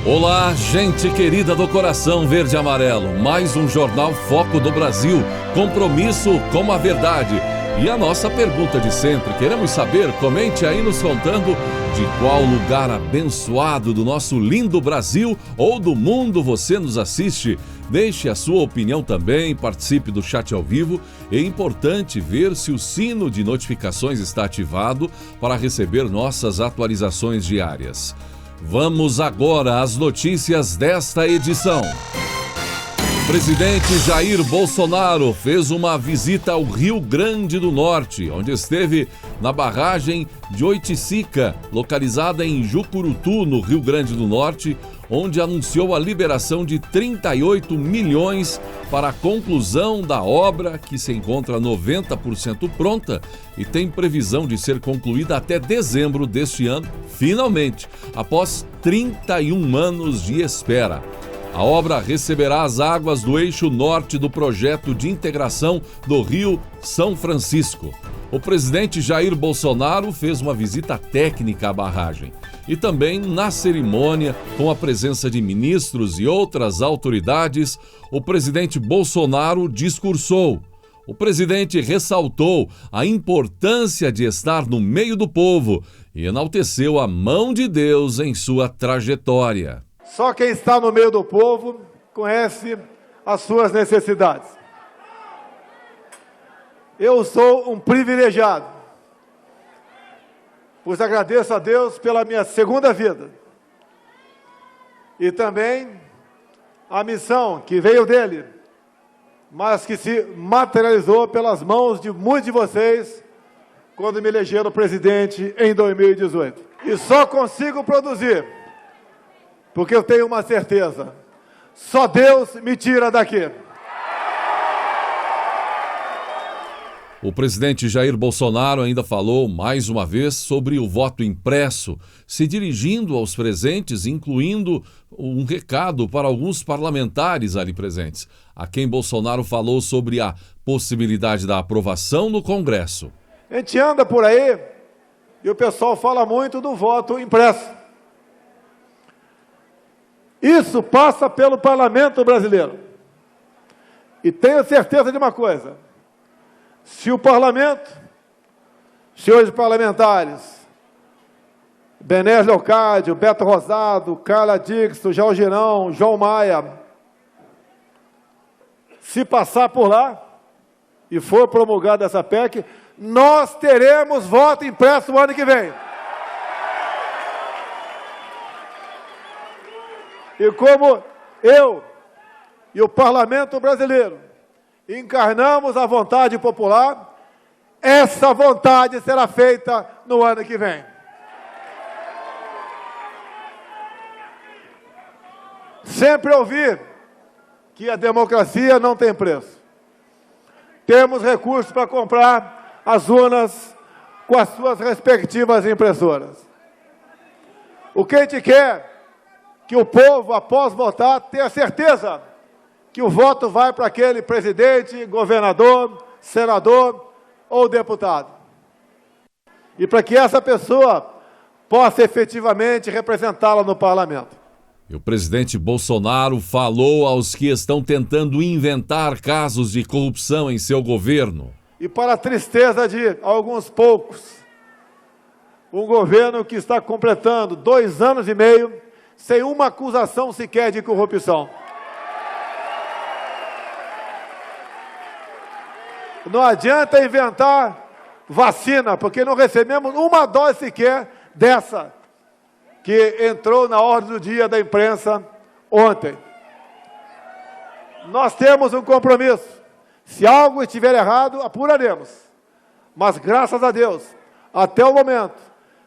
Olá, gente querida do coração verde e amarelo. Mais um Jornal Foco do Brasil. Compromisso com a verdade. E a nossa pergunta de sempre. Queremos saber, comente aí nos contando de qual lugar abençoado do nosso lindo Brasil ou do mundo você nos assiste. Deixe a sua opinião também, participe do chat ao vivo. É importante ver se o sino de notificações está ativado para receber nossas atualizações diárias. Vamos agora às notícias desta edição. O presidente Jair Bolsonaro fez uma visita ao Rio Grande do Norte, onde esteve na barragem de Oiticica, localizada em Jucurutu, no Rio Grande do Norte, onde anunciou a liberação de 38 milhões para a conclusão da obra, que se encontra 90% pronta e tem previsão de ser concluída até dezembro deste ano, finalmente, após 31 anos de espera. A obra receberá as águas do eixo norte do projeto de integração do Rio São Francisco. O presidente Jair Bolsonaro fez uma visita técnica à barragem. E também, na cerimônia, com a presença de ministros e outras autoridades, o presidente Bolsonaro discursou. O presidente ressaltou a importância de estar no meio do povo e enalteceu a mão de Deus em sua trajetória. Só quem está no meio do povo conhece as suas necessidades. Eu sou um privilegiado, pois agradeço a Deus pela minha segunda vida e também a missão que veio dele, mas que se materializou pelas mãos de muitos de vocês quando me elegeram presidente em 2018. E só consigo produzir porque eu tenho uma certeza: só Deus me tira daqui. O presidente Jair Bolsonaro ainda falou mais uma vez sobre o voto impresso, se dirigindo aos presentes, incluindo um recado para alguns parlamentares ali presentes, a quem Bolsonaro falou sobre a possibilidade da aprovação no Congresso. A gente anda por aí e o pessoal fala muito do voto impresso. Isso passa pelo parlamento brasileiro. E tenho certeza de uma coisa: se o parlamento, senhores parlamentares, Bené Leocádio, Beto Rosado, Carla Dixon, João Girão, João Maia, se passar por lá e for promulgada essa PEC, nós teremos voto impresso no ano que vem. E como eu e o parlamento brasileiro encarnamos a vontade popular, essa vontade será feita no ano que vem. Sempre ouvi que a democracia não tem preço. Temos recursos para comprar as urnas com as suas respectivas impressoras. O que a gente quer que o povo, após votar, tenha certeza que o voto vai para aquele presidente, governador, senador ou deputado. E para que essa pessoa possa efetivamente representá-la no parlamento. E o presidente Bolsonaro falou aos que estão tentando inventar casos de corrupção em seu governo. E para a tristeza de alguns poucos, um governo que está completando 2 anos e meio sem uma acusação sequer de corrupção. Não adianta inventar vacina, porque não recebemos uma dose sequer dessa que entrou na ordem do dia da imprensa ontem. Nós temos um compromisso. Se algo estiver errado, apuraremos. Mas, graças a Deus, até o momento,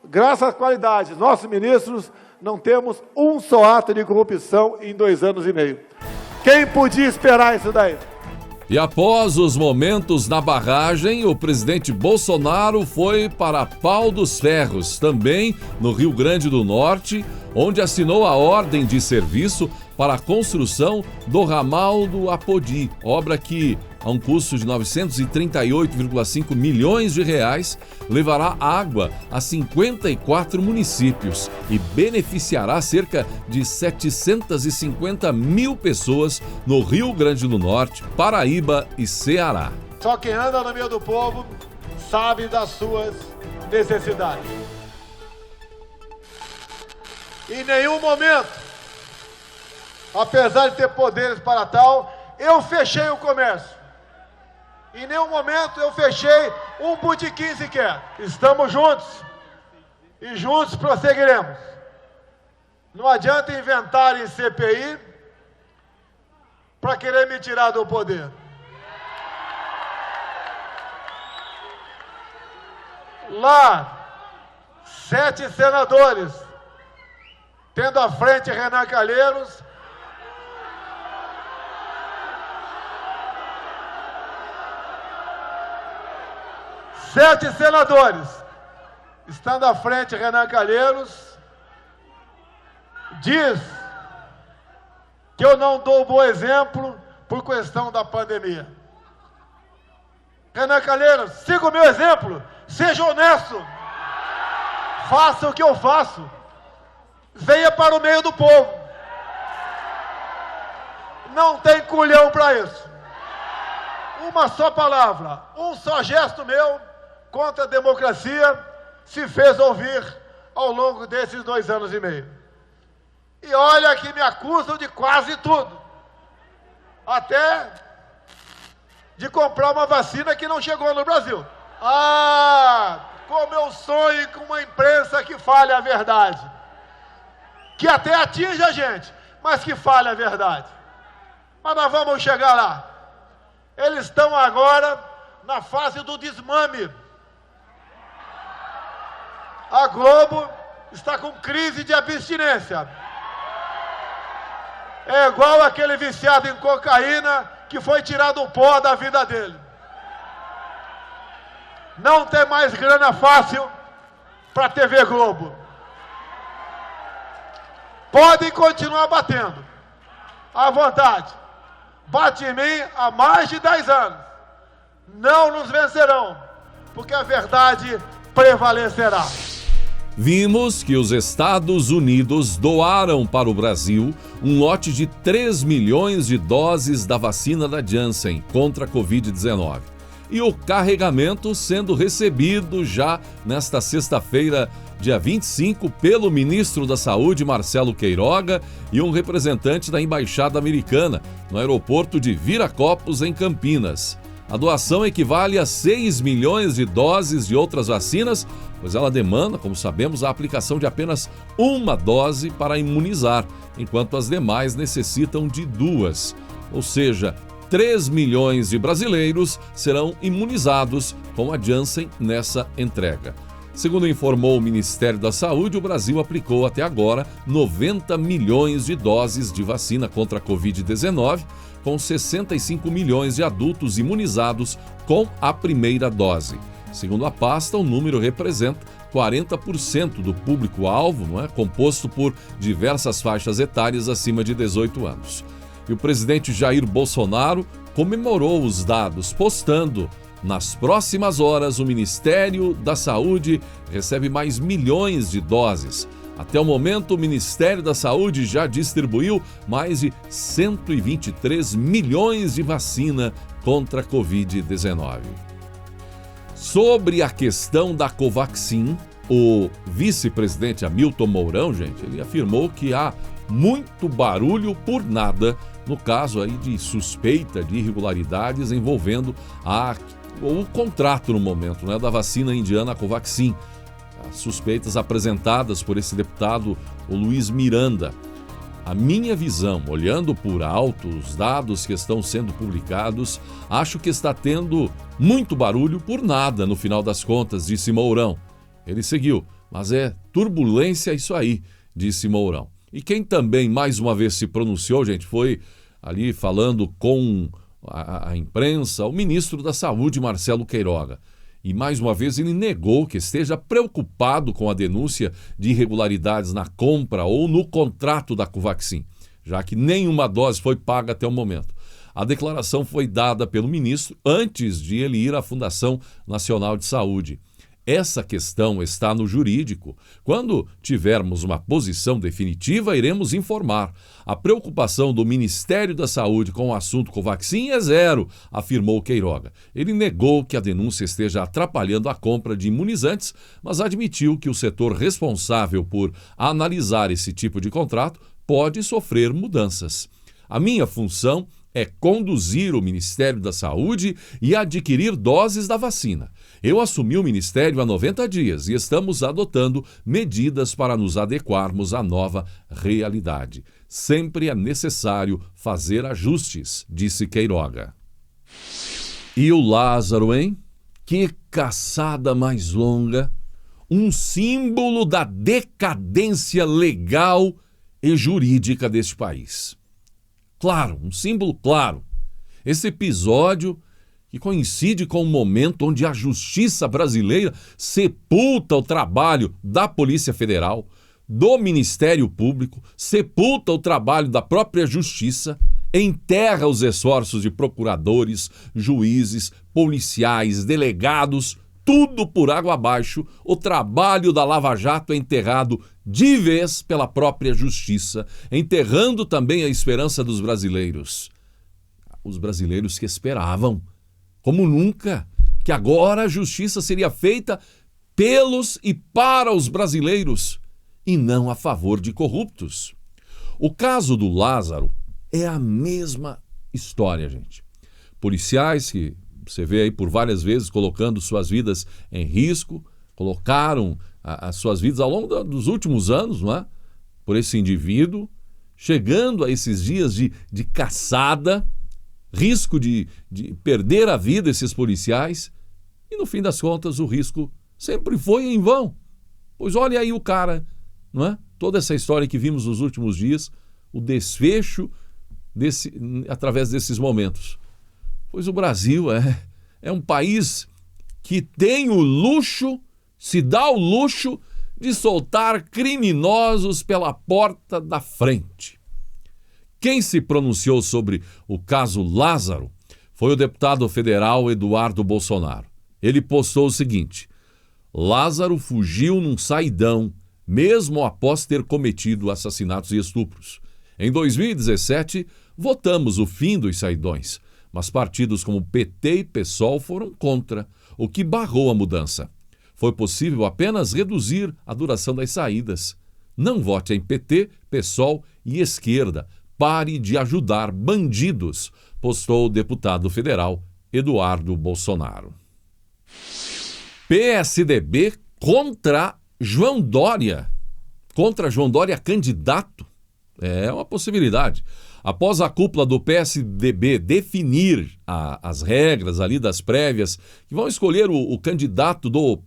graças às qualidades, nossos ministros, não temos um só ato de corrupção em 2 anos e meio. Quem podia esperar isso daí? E após os momentos na barragem, o presidente Bolsonaro foi para Pau dos Ferros, também no Rio Grande do Norte, onde assinou a ordem de serviço para a construção do ramal do Apodi, obra que, a um custo de 938,5 milhões de reais, levará água a 54 municípios e beneficiará cerca de 750 mil pessoas no Rio Grande do Norte, Paraíba e Ceará. Só quem anda no meio do povo sabe das suas necessidades. Em nenhum momento, apesar de ter poderes para tal, eu fechei o comércio. Em nenhum momento eu fechei um botequim sequer. Estamos juntos e juntos prosseguiremos. Não adianta inventarem CPI para querer me tirar do poder. Lá, 7 senadores, tendo à frente Renan Calheiros, sete senadores, estando à frente Renan Calheiros, diz que eu não dou bom exemplo por questão da pandemia. Renan Calheiros, siga o meu exemplo, seja honesto, faça o que eu faço, venha para o meio do povo. Não tem culhão para isso. Uma só palavra, um só gesto meu contra a democracia se fez ouvir ao longo desses 2 anos e meio. E olha que me acusam de quase tudo. Até de comprar uma vacina que não chegou no Brasil. Ah, como eu sonho com uma imprensa que fale a verdade. Que até atinja a gente, mas que fale a verdade. Mas nós vamos chegar lá. Eles estão agora na fase do desmame. A Globo está com crise de abstinência. É igual aquele viciado em cocaína que foi tirado o pó da vida dele. Não tem mais grana fácil para a TV Globo. Podem continuar batendo, à vontade. Bate em mim há mais de 10 anos. Não nos vencerão, porque a verdade prevalecerá. Vimos que os Estados Unidos doaram para o Brasil um lote de 3 milhões de doses da vacina da Janssen contra a Covid-19. E o carregamento sendo recebido já nesta sexta-feira, dia 25, pelo ministro da Saúde, Marcelo Queiroga, e um representante da Embaixada Americana, no aeroporto de Viracopos, em Campinas. A doação equivale a 6 milhões de doses de outras vacinas, pois ela demanda, como sabemos, a aplicação de apenas uma dose para imunizar, enquanto as demais necessitam de 2. Ou seja, 3 milhões de brasileiros serão imunizados com a Janssen nessa entrega. Segundo informou o Ministério da Saúde, o Brasil aplicou até agora 90 milhões de doses de vacina contra a Covid-19, com 65 milhões de adultos imunizados com a primeira dose. Segundo a pasta, o número representa 40% do público-alvo, composto por diversas faixas etárias acima de 18 anos. E o presidente Jair Bolsonaro comemorou os dados, postando: nas próximas horas, o Ministério da Saúde recebe mais milhões de doses. Até o momento, o Ministério da Saúde já distribuiu mais de 123 milhões de vacina contra a Covid-19. Sobre a questão da Covaxin, o vice-presidente Hamilton Mourão, ele afirmou que há muito barulho por nada no caso aí de suspeita de irregularidades envolvendo o contrato no momento, da vacina indiana Covaxin. As suspeitas apresentadas por esse deputado, o Luiz Miranda. A minha visão, olhando por alto os dados que estão sendo publicados, acho que está tendo muito barulho por nada no final das contas, disse Mourão. Ele seguiu: mas é turbulência isso aí, disse Mourão. E quem também mais uma vez se pronunciou, foi ali falando com a imprensa, o ministro da Saúde, Marcelo Queiroga. E mais uma vez ele negou que esteja preocupado com a denúncia de irregularidades na compra ou no contrato da Covaxin. já que nenhuma dose foi paga até o momento. A declaração foi dada pelo ministro antes de ele ir à Fundação Nacional de Saúde. Essa questão está no jurídico. Quando tivermos uma posição definitiva, iremos informar. A preocupação do Ministério da Saúde com o assunto Covaxin é zero, afirmou Queiroga. Ele negou que a denúncia esteja atrapalhando a compra de imunizantes, mas admitiu que o setor responsável por analisar esse tipo de contrato pode sofrer mudanças. A minha função é conduzir o Ministério da Saúde e adquirir doses da vacina. Eu assumi o Ministério há 90 dias e estamos adotando medidas para nos adequarmos à nova realidade. Sempre é necessário fazer ajustes, disse Queiroga. E o Lázaro, hein? Que caçada mais longa! Um símbolo da decadência legal e jurídica deste país. Claro, um símbolo claro. Esse episódio que coincide com o momento onde a justiça brasileira sepulta o trabalho da Polícia Federal, do Ministério Público, sepulta o trabalho da própria justiça, enterra os esforços de procuradores, juízes, policiais, delegados, tudo por água abaixo. O trabalho da Lava Jato é enterrado de vez pela própria justiça, enterrando também a esperança dos brasileiros. Os brasileiros que esperavam, como nunca, que agora a justiça seria feita pelos e para os brasileiros e não a favor de corruptos. O caso do Lázaro é a mesma história, gente. Policiais que você vê aí por várias vezes colocando suas vidas em risco, colocaram as suas vidas ao longo dos últimos anos, não é? Por esse indivíduo, chegando a esses dias de caçada, risco de perder a vida esses policiais, e no fim das contas o risco sempre foi em vão. Pois olha aí o cara, não é? Toda essa história que vimos nos últimos dias, o desfecho através desses momentos. Pois o Brasil é um país que tem o luxo, se dá o luxo de soltar criminosos pela porta da frente. Quem se pronunciou sobre o caso Lázaro foi o deputado federal Eduardo Bolsonaro. Ele postou o seguinte: Lázaro fugiu num saidão, mesmo após ter cometido assassinatos e estupros. Em 2017, votamos o fim dos saidões, mas partidos como PT e PSOL foram contra, o que barrou a mudança. Foi possível apenas reduzir a duração das saídas. Não vote em PT, PSOL e esquerda. Pare de ajudar bandidos, postou o deputado federal Eduardo Bolsonaro. PSDB contra João Dória. Contra João Dória candidato? É uma possibilidade. Após a cúpula do PSDB definir as regras ali das prévias, que vão escolher o candidato do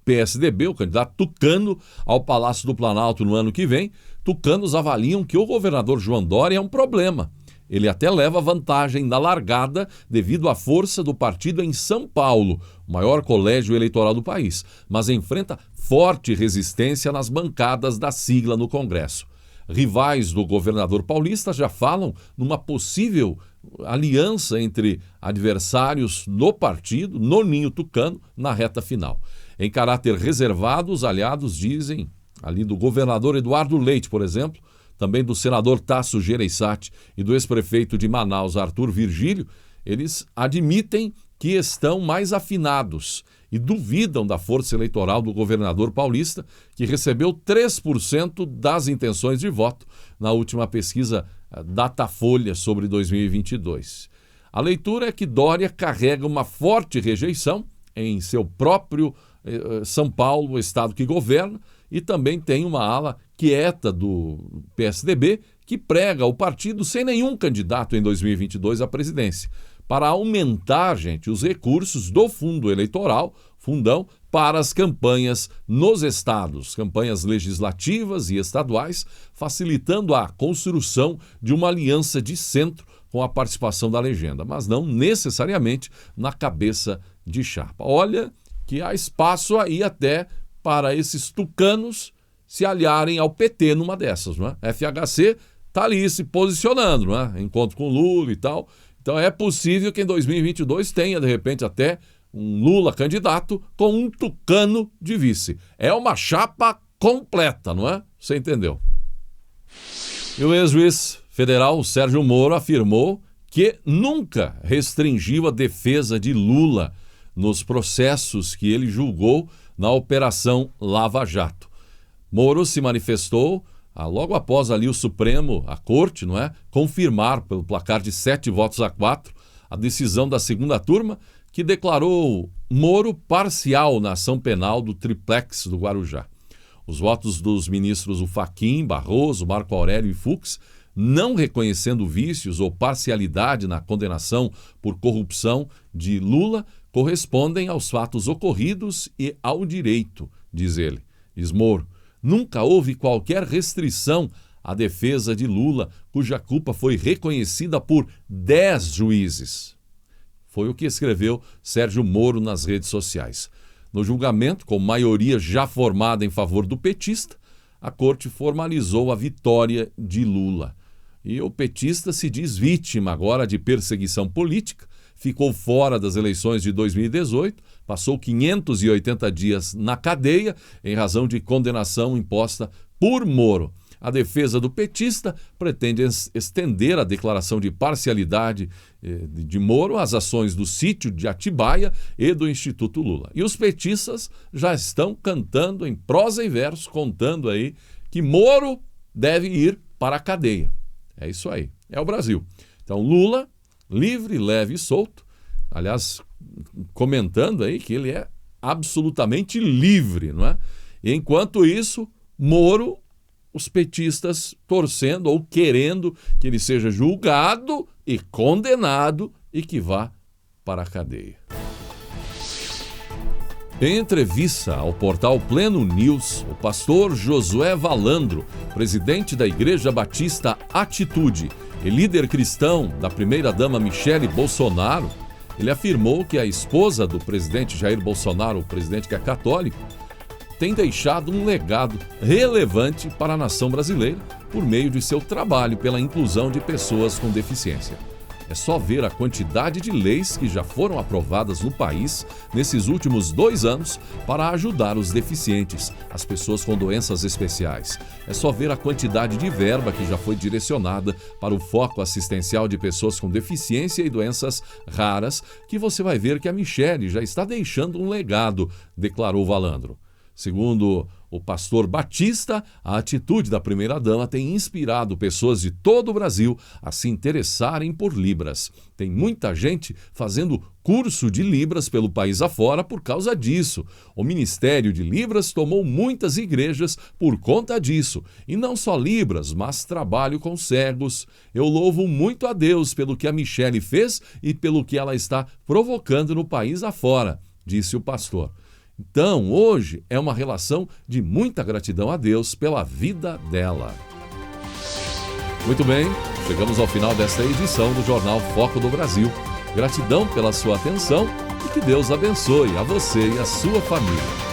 PSDB, o candidato tucano, ao Palácio do Planalto no ano que vem, tucanos avaliam que o governador João Dória é um problema. Ele até leva vantagem na largada devido à força do partido em São Paulo, o maior colégio eleitoral do país, mas enfrenta forte resistência nas bancadas da sigla no Congresso. Rivais do governador paulista já falam numa possível aliança entre adversários no partido, no ninho tucano, na reta final. Em caráter reservado, os aliados dizem, ali do governador Eduardo Leite, por exemplo, também do senador Tasso Gereissati e do ex-prefeito de Manaus, Arthur Virgílio, eles admitem que estão mais afinados e duvidam da força eleitoral do governador paulista, que recebeu 3% das intenções de voto na última pesquisa Datafolha sobre 2022. A leitura é que Dória carrega uma forte rejeição em seu próprio São Paulo, o estado que governa, e também tem uma ala quieta do PSDB que prega o partido sem nenhum candidato em 2022 à presidência, para aumentar, gente, os recursos do fundo eleitoral, fundão, para as campanhas nos estados, campanhas legislativas e estaduais, facilitando a construção de uma aliança de centro com a participação da legenda, mas não necessariamente na cabeça de chapa. Olha que há espaço aí até para esses tucanos se aliarem ao PT numa dessas, não é? FHC está ali se posicionando, não é? Encontro com Lula e tal. Então é possível que em 2022 tenha, de repente, até um Lula candidato com um tucano de vice. É uma chapa completa, não é? Você entendeu? E o ex-juiz federal Sérgio Moro afirmou que nunca restringiu a defesa de Lula nos processos que ele julgou na Operação Lava Jato. Moro se manifestou logo após ali o Supremo, a Corte, não é, confirmar pelo placar de 7-4 a decisão da segunda turma que declarou Moro parcial na ação penal do triplex do Guarujá. Os votos dos ministros Fachin, Barroso, Marco Aurélio e Fux, não reconhecendo vícios ou parcialidade na condenação por corrupção de Lula, correspondem aos fatos ocorridos e ao direito, diz ele. Diz Moro, nunca houve qualquer restrição à defesa de Lula, cuja culpa foi reconhecida por 10 juízes. Foi o que escreveu Sérgio Moro nas redes sociais. No julgamento, com maioria já formada em favor do petista, a Corte formalizou a vitória de Lula. E o petista se diz vítima agora de perseguição política, ficou fora das eleições de 2018, passou 580 dias na cadeia em razão de condenação imposta por Moro. A defesa do petista pretende estender a declaração de parcialidade de Moro às ações do sítio de Atibaia e do Instituto Lula. E os petistas já estão cantando em prosa e verso, contando aí que Moro deve ir para a cadeia. É isso aí, é o Brasil. Então Lula, livre, leve e solto, aliás, comentando aí que ele é absolutamente livre, não é? E enquanto isso, Moro, os petistas torcendo ou querendo que ele seja julgado e condenado e que vá para a cadeia. Em entrevista ao portal Pleno News, o pastor Josué Valandro, presidente da Igreja Batista Atitude e líder cristão da primeira-dama Michele Bolsonaro, ele afirmou que a esposa do presidente Jair Bolsonaro, o presidente que é católico, tem deixado um legado relevante para a nação brasileira por meio de seu trabalho pela inclusão de pessoas com deficiência. É só ver a quantidade de leis que já foram aprovadas no país nesses últimos 2 anos para ajudar os deficientes, as pessoas com doenças especiais. É só ver a quantidade de verba que já foi direcionada para o foco assistencial de pessoas com deficiência e doenças raras, que você vai ver que a Michele já está deixando um legado, declarou Valandro. Segundo o pastor Batista, a atitude da primeira-dama tem inspirado pessoas de todo o Brasil a se interessarem por Libras. Tem muita gente fazendo curso de Libras pelo país afora por causa disso. O Ministério de Libras tomou muitas igrejas por conta disso. E não só Libras, mas trabalho com cegos. Eu louvo muito a Deus pelo que a Michele fez e pelo que ela está provocando no país afora, disse o pastor. Então, hoje é uma relação de muita gratidão a Deus pela vida dela. Muito bem, chegamos ao final desta edição do Jornal Foco do Brasil. Gratidão pela sua atenção e que Deus abençoe a você e a sua família.